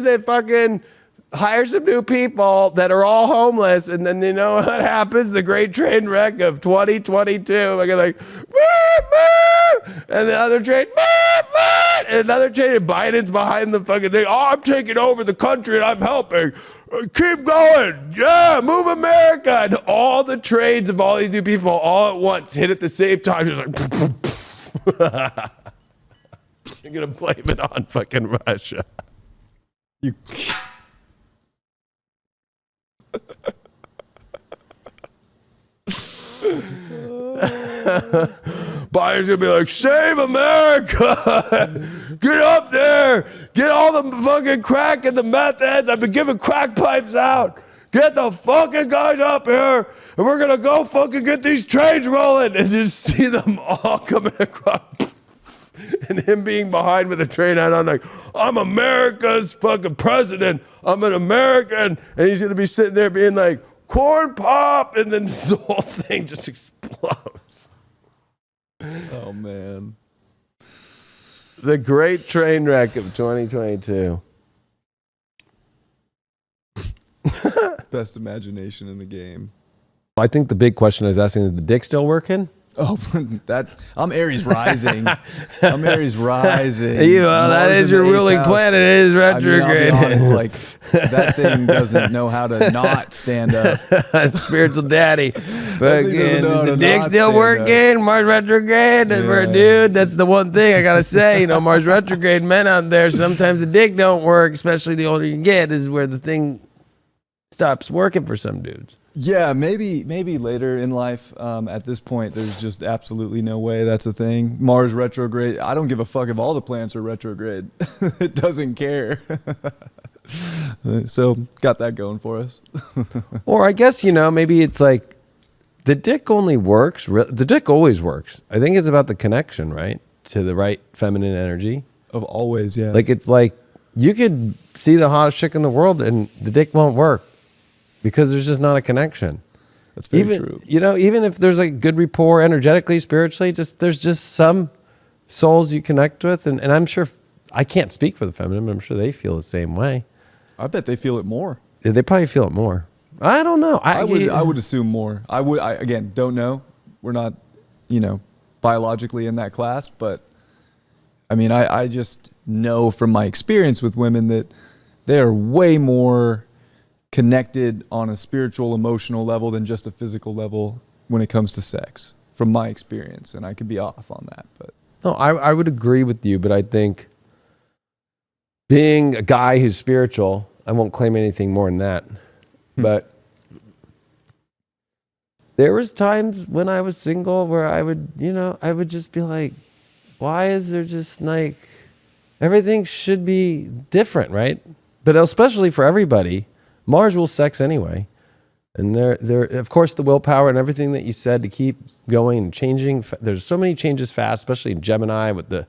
they fucking hire some new people that are all homeless, and then you know what happens? The great train wreck of 2022. Like, and the other train, and another train, and Biden's behind the fucking thing. Oh, I'm taking over the country and I'm helping. Keep going. Yeah, move America. And all the trains of all these new people all at once hit at the same time. Just like, you're going to blame it on fucking Russia. You... Biden's gonna be like, save America. Get up there. Get all the fucking crack and the meth heads. I've been giving crack pipes out. Get the fucking guys up here, and we're gonna go fucking get these trains rolling. And just see them all coming across. And him being behind with a train out on, like, I'm America's fucking president. I'm an American. And he's gonna be sitting there being like, corn pop, and then the whole thing just explodes. Oh, man. The great train wreck of 2022. Best imagination in the game. I think the big question I was asking, is the dick still working? Oh, I'm Aries rising. I'm Aries rising. That is your ruling planet. It is retrograde. I mean, I'll be honest, like, that thing doesn't know how to not stand up. Spiritual daddy. The dick still working. Mars retrograde. Yeah. Dude, that's the one thing I gotta say. You know, Mars retrograde men out there, sometimes the dick don't work, especially the older you get, is where the thing stops working for some dudes. Yeah, maybe later in life. At this point, there's just absolutely no way that's a thing. Mars retrograde. I don't give a fuck if all the planets are retrograde. It doesn't care. So got that going for us. Or I guess, you know, maybe it's like the dick only works. The dick always works. I think it's about the connection, right? To the right feminine energy. Of always, yeah. Like, it's like you could see the hottest chick in the world and the dick won't work. Because there's just not a connection. That's very true. You know, even if there's like good rapport energetically, spiritually, there's just some souls you connect with. And I'm sure, I can't speak for the feminine, but I'm sure they feel the same way. I bet they feel it more. They probably feel it more. I don't know. I would assume more. I again, don't know. We're not, you know, biologically in that class. But I mean, I just know from my experience with women that they are way more connected on a spiritual, emotional level than just a physical level when it comes to sex, from my experience. And I could be off on that, but no, I would agree with you, but I think being a guy who's spiritual, I won't claim anything more than that, but there was times when I was single where I would, you know, I would just be like, why is there just like, everything should be different, right? But especially for everybody, Mars will sex anyway. And there, of course, the willpower and everything that you said to keep going and changing. There's so many changes fast, especially in Gemini with the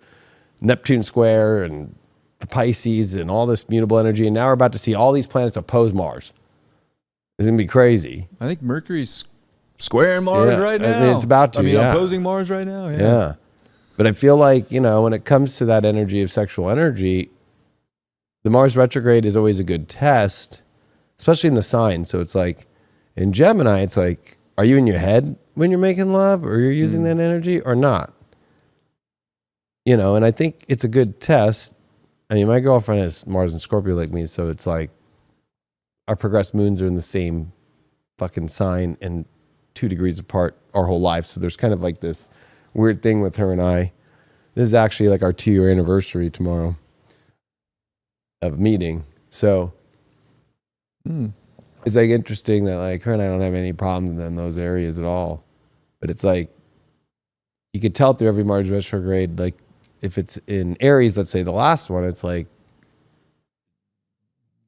Neptune square and the Pisces and all this mutable energy. And now we're about to see all these planets oppose Mars. It's going to be crazy. I think Mercury's squaring Mars right now. I mean, it's about to. Opposing Mars right now. Yeah. But I feel like, you know, when it comes to that energy of sexual energy, the Mars retrograde is always a good test, especially in the sign. So it's like in Gemini, it's like, are you in your head when you're making love, or you're using that energy or not? You know, and I think it's a good test. I mean, my girlfriend has Mars and Scorpio like me, so it's like our progressed moons are in the same fucking sign and 2 degrees apart our whole life. So there's kind of like this weird thing with her and I. This is actually like our 2-year anniversary tomorrow of meeting. So it's like interesting that like her and I don't have any problems in those areas at all. But it's like you could tell through every Mars retrograde, like if it's in Aries, let's say the last one, it's like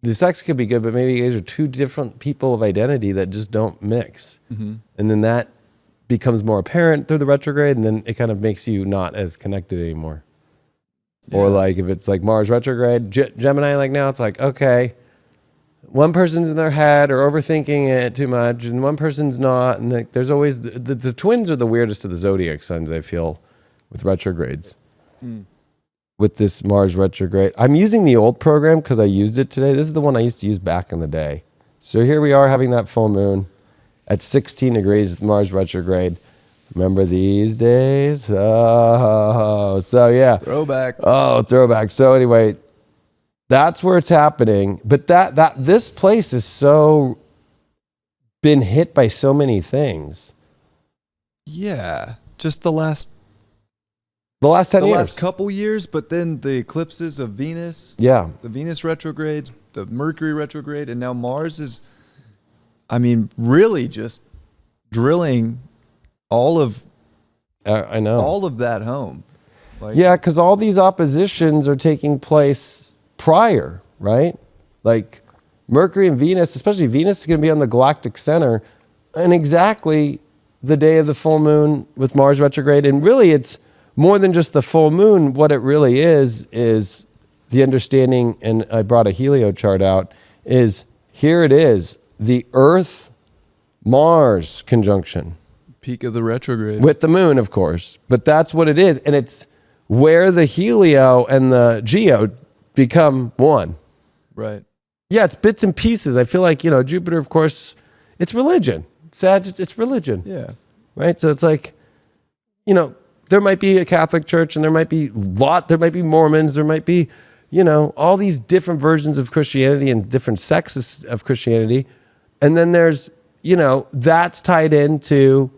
the sex could be good, but maybe you guys are 2 different people of identity that just don't mix. And then that becomes more apparent through the retrograde, and then it kind of makes you not as connected anymore. Or like if it's like Mars retrograde, Gemini, like now it's like, okay, one person's in their head or overthinking it too much, and one person's not. And like, there's always the twins are the weirdest of the zodiac signs, I feel, with retrogrades. with this Mars retrograde. I'm using the old program because I used it today. This is the one I used to use back in the day. So here we are having that full moon at 16 degrees with Mars retrograde. Remember these days? Oh, so yeah. Throwback. Oh, throwback. So anyway, that's where it's happening. But this place is so been hit by so many things. Yeah. Just the last 10 years. The last couple years, but then the eclipses of Venus. Yeah. The Venus retrogrades, the Mercury retrograde, and now Mars is, I mean, really just drilling all of I know. all of that home. Like, Yeah, because all these oppositions are taking place prior, right? Like Mercury and Venus, especially Venus, is going to be on the galactic center and exactly the day of the full moon with Mars retrograde. And really, it's more than just the full moon. What it really is the understanding, and I brought a helio chart out, is here it is, the Earth-Mars conjunction. peak of the retrograde. With the moon, of course. But that's what it is. And it's where the helio and the geo become one. Right. Yeah, it's bits and pieces. I feel like, Jupiter, of course, it's religion. It's religion. Yeah. Right? So it's like, there might be a Catholic church and there might be Mormons, there might be, all these different versions of Christianity and different sects of Christianity. And then there's, that's tied into,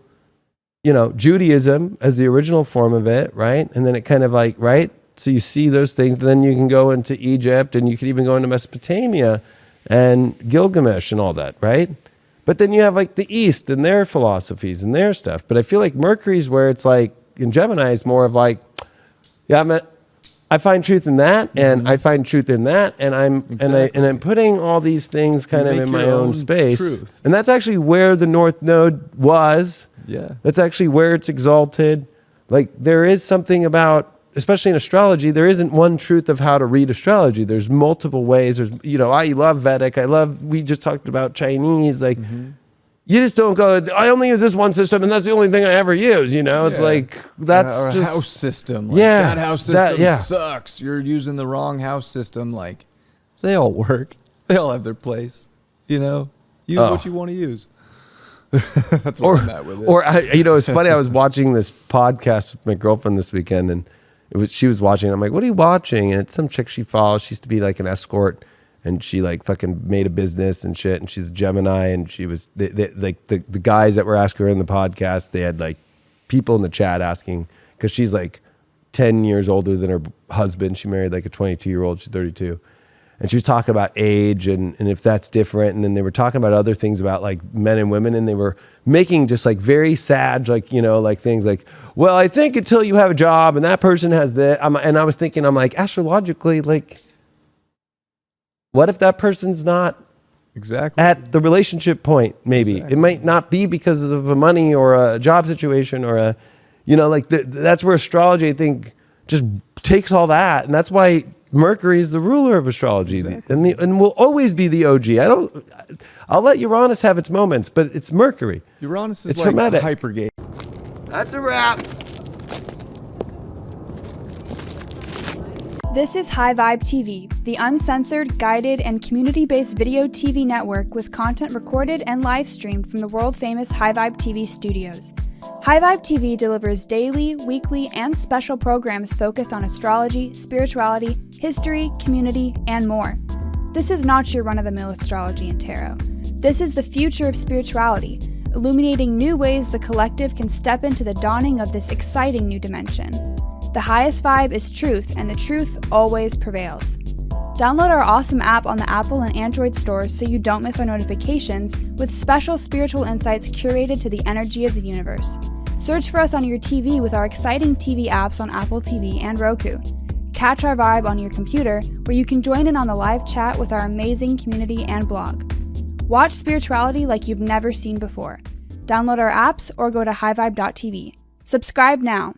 Judaism as the original form of it, right? And then it kind of like, right? So you see those things, then you can go into Egypt and you could even go into Mesopotamia and Gilgamesh and all that, right? But then you have like the East and their philosophies and their stuff. But I feel like Mercury's where it's like, in Gemini, it's more of like, I find truth in that, and I find truth in that, and I'm putting all these things kind of in my own space. Truth. And that's actually where the North Node was. Yeah. That's actually where it's exalted. Like there is something about, especially in astrology, there isn't one truth of how to read astrology. There's multiple ways. There's, I love Vedic. We just talked about Chinese. Like, you just don't go, I only use this one system and that's the only thing I ever use, It's like, that's or a just house system. Like, Yeah, that house system sucks. You're using the wrong house system. Like, they all work. They all have their place. Use what you want to use. That's where I'm at with it. It's funny. I was watching this podcast with my girlfriend this weekend, and she was watching. I'm like, "What are you watching?" And it's some chick she follows. She used to be like an escort, and she like fucking made a business and shit. And she's a Gemini, and she was like the guys that were asking her in the podcast. They had like people in the chat asking because she's like 10 years older than her husband. She married like a 22-year-old. She's 32. And she was talking about age and if that's different. And then they were talking about other things about like men and women. And they were making just like very sad, like, like things like, well, I think until you have a job and that person has that. And I was thinking, I'm like, astrologically, like, what if that person's not exactly at the relationship point? Maybe It might not be because of a money or a job situation or that's where astrology, I think, just takes all that. And that's why Mercury is the ruler of astrology, and will always be the OG. I'll let Uranus have its moments, but it's Mercury. Uranus is It's like hermetic. HYPERGATE. That's a wrap. This is High Vibe TV, the uncensored, guided, and community-based video TV network with content recorded and live streamed from the world-famous High Vibe TV studios. High Vibe TV delivers daily, weekly, and special programs focused on astrology, spirituality, history, community, and more. This is not your run-of-the-mill astrology and tarot. This is the future of spirituality, illuminating new ways the collective can step into the dawning of this exciting new dimension. The highest vibe is truth, and the truth always prevails. Download our awesome app on the Apple and Android stores so you don't miss our notifications with special spiritual insights curated to the energy of the universe. Search for us on your TV with our exciting TV apps on Apple TV and Roku. Catch our vibe on your computer where you can join in on the live chat with our amazing community and blog. Watch spirituality like you've never seen before. Download our apps or go to highvibe.tv. Subscribe now.